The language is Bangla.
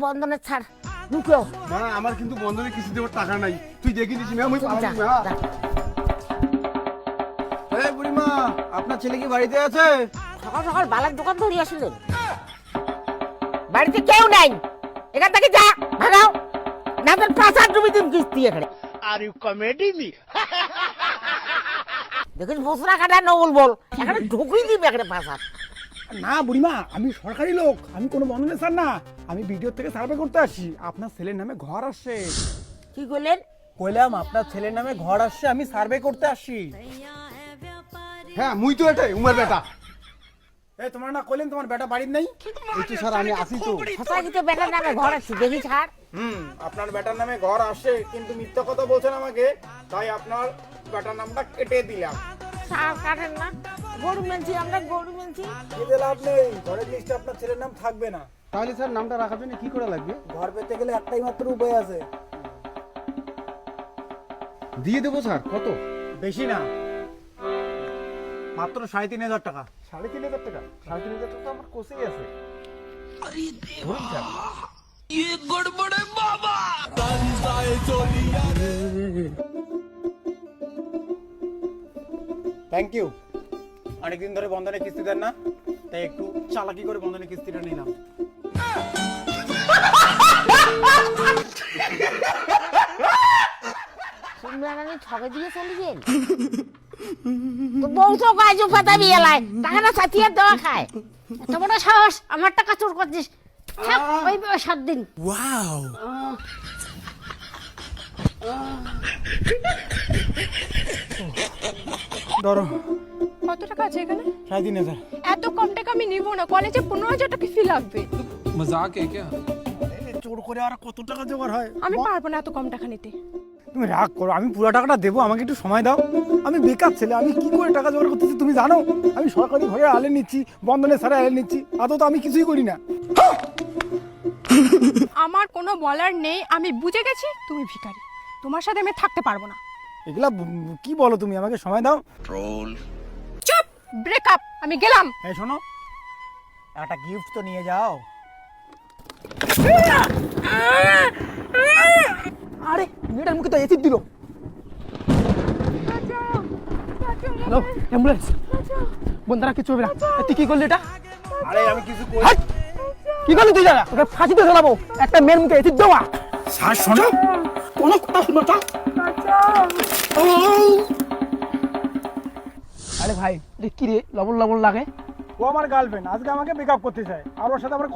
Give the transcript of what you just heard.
বন্ধনের ছাড় ঢুকো না আমার কিন্তু বন্ধনে কিছু দেওয়ার টাকা নাই, তুই দেখি নিস ম্যাম। ওই বুড়িমা, আপনার ছেলে কি বাড়িতে আছে? সকাল সকাল বালার দোকান ধরে আসলেন, বাড়িতে কেউ নাই, এখান থেকে যা ভাগাও, না তোর ৫,০০০ রুপি দিন কিস্তি এখানে। আর ইউ কমেডি মি দেখিস বসরা কাটা নবল বল, এখানে ঢুকুই দিবি এখানে ৫,০০০। না বুড়িমা, আমি সরকারি লোক, আমি কোনো বন্ধনে স্যার না, আমি ভিডিও থেকে সার্ভে করতে আসি। আপনার ছেলের নামে ঘর আসছে। কি করলেন? কইলাম আপনার ছেলের নামে ঘর আসছে, আমি সার্ভে করতে আসি। হ্যাঁ মুই তো এটাই উমার বেটা। এই তোমার না কইলেন তোমার বেটা বাড়ির নেই? এই তো স্যার আমি আসি তো। সচাই তো বেটার নামে ঘর আছে, দেখি ছাড়। আপনার বেটার নামে ঘর আসে, কিন্তু মিথ্যা কথা বলছেন আমাকে, তাই আপনার বেটার নামটা কেটে দিলাম। ছাড় কাটেন না, গরু মেনছি আমরা, গরু মেনছি। এতে লাভ নেই, ঘরের লিস্টে আপনার ছেলের নাম থাকবে না। তাহলে স্যার নামটা রাখার জন্য কি করে লাগবে? ঘর পেতে গেলে একটাই মাত্র উপায় আছে। দিয়ে দেবো স্যার। কত? বেশি না, মাত্র ৩,৫০০ টাকা। ৩,৫০০ টাকা? ৩,৫০০ টাকা আমার কোসেই আছে। Thank you. অনেকদিন ধরে বন্ধনে কিস্তি দেন না, তাই একটু চালাকি করে বন্ধনে কিস্তিটা নিলাম। শুনবেন ঠকে দিয়ে চলেছেন তো, বউ তো গাছ পাতা বিয়েলায় টাকাটা সাথিয়ে দেওয়া খায়। এত বড় সাহস, আমার টাকা চোর করছিস? ওই ৭ দিন। ধরো। কত টাকা আছে এখানে? ৩,৫০০। এত কম টাকা আমি নিব না, কলেজে ১৫,০০০ টাকা ফি লাগবে। मजाक है क्या? চোর করে আর কত টাকা জোগাড় হয়? আমি পারবো না এত কম টাকা নিতে। তুমি রাগ করো, আমি পুরো টাকাটা দেবো, আমাকে একটু সময় দাও। আমি বেকার ছেলে, আমি কি করে টাকা জোগাড় করতেছি তুমি জানো? আমি সরকারি ঘরে আলে নিচ্ছি, বন্ধনে সারা আলে নিচ্ছি, আদৌ তো আমি কিছুই করি না। আমার কোনো বলার নেই, আমি বুঝে গেছি তুমি ভিখারি, তোমার সাথে আমি থাকতে পারবো না। এগুলা কি বলো তুমি? আমাকে সময় দাও। চুপ, ব্রেকআপ, আমি গেলাম। এই শোনো, একটা গিফট তো নিয়ে যাও। আরে মেয়েটার মুখে তো এসিড দিল। হ্যালো অ্যাম্বুলেন্স, বন্ধুরা কিছু হবে না। তুই কি করলি এটা? আরে আমি কিছু করি। কি করলি তুই? জানা তোকে ফাঁসিতে ঝোলাবো, একটা মেয়ের মুখে এসিড দেওয়া। শ্বাস শোনো, কোনো কথা শুনবো না। আরে ভাই কি রে লবণ লবণ লাগে? ও আমার গার্লফ্রেন্ড, আজকে আমাকে ব্রেকআপ করতে চায়, আর ওর সাথে আমার